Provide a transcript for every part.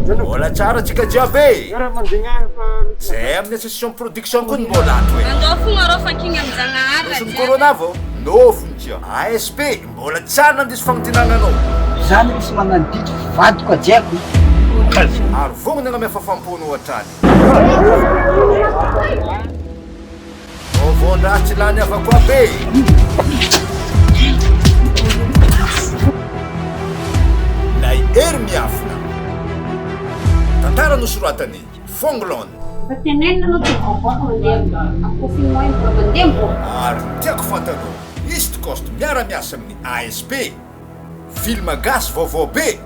Mbola tsara tsika jiaby Raha mandeha zay amin'ny association production koa ny mbola ato e andao fogna rô fa kigny am'janahary nosony corona vao nofony tia ASP mbola tsara nandisy fagnotinananao zany misy magnano ditro vadiko ajiako ary vognona agna miafafampono ohatrany vaovao-ndraha tsy lany avako abe lay ery miafina tantara nosoratany Fonglon fa tenenina anao ty vaovaoko mandeha akofino iny mbola mandeha mbo ary tiako fantanao East Coast miara-miasa amin'ny ASP film gasy vaovao be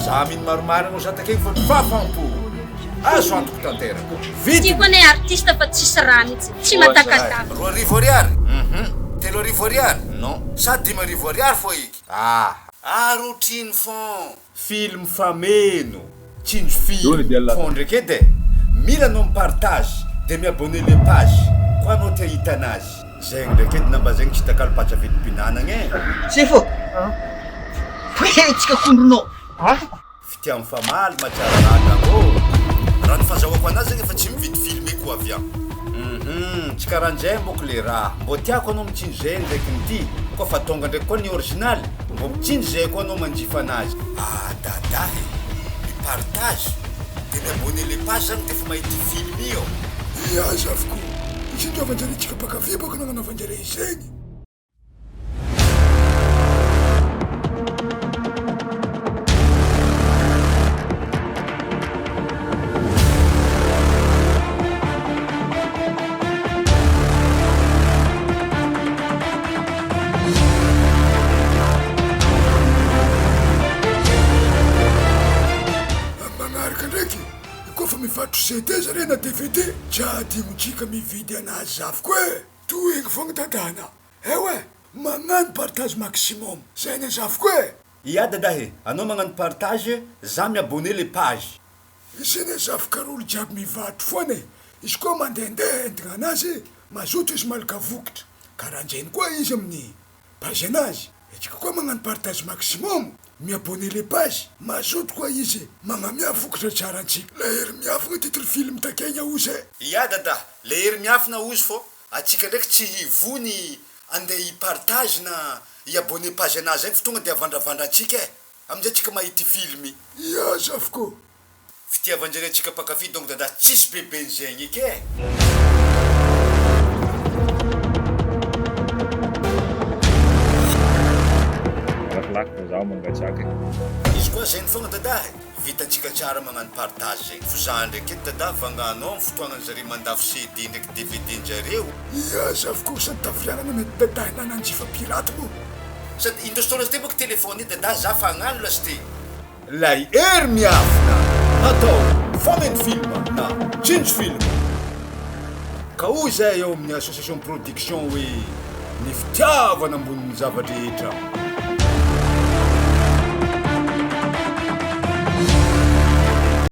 za mino maromaro anao zatakegny fa fafampo azo antoko tanteraka vity tiako ane artiste fa tsisy raha mihitsy tsy matakataka 4 ariary 3 ariary non sady 5 ariary fo iky arotriny fon film fameno tsinjo film fon ndraiky edy mila anao mipartage de miabonner le page ko anao te ahita anazy zegny ndraiky edy namba zegny tsy takalopatsy vidim-pinanagna e sefo tsika kondronao fity amy famaly matsara radako raha ny fahazahoako anazy zegny efa tsy mividy film eko avy aho tsy karahan'izay mboko le raha mbo tiako anao mitsinjo zay ndraiky nyty koa fa tonga ndraiky koa ny original mbo mitsinjo zay koa anao manjifa anazy dadahy mipartage de miabonner le page zany de fa mahity film io iaza avoko isindrovanjaretsika pakavia baka nagnanaovanjare izegny CD zare na DVD tsyadimotsika mividy anazy zavoko e toegny fogna tandana ewe magnano partage maximum zay ny zavoko e ia dadahy anao magnano partage za miabonner le page izy ny zavokarolo jiaby mivatro foana e izy koa mandehandeha entigna anazy mazoto izy malaka vokatra karahanjeny koa izy amin'ny page anazy etsika koa magnano partage maximum miabonner le page mazoto koa izy magnamia vokatra tsara antsika la hery miafina titre film takegna ozy e ia dadahy le hery miafina ozy fô atsika ndraiky tsy hivony andeha hipartage na hiabonner page anazy zegny fa tonga de avandravandra antsika e amizay tsika mahity filmy ia zavoko fitiavanjare atsika pakafy donc dadahy tsisy beben'zegny eky e izy koa zegny fogna dadahy vitatsika tsara magnano partage zegny fo za ndraiky edy dadahy vagnanao amy fotoagnany zare mandafo CD ndraiky DVD njareo ia zavoko sady tavianana mety dadahy nananjifa pirate mo sady indositônazy te boko telefony dadahy za fagnano lasy ty lay ery miafina atao fameno film na tsinjo film ka o zay eo amin'ny association production hoe ny fitiavana amboniny zavatra rehetra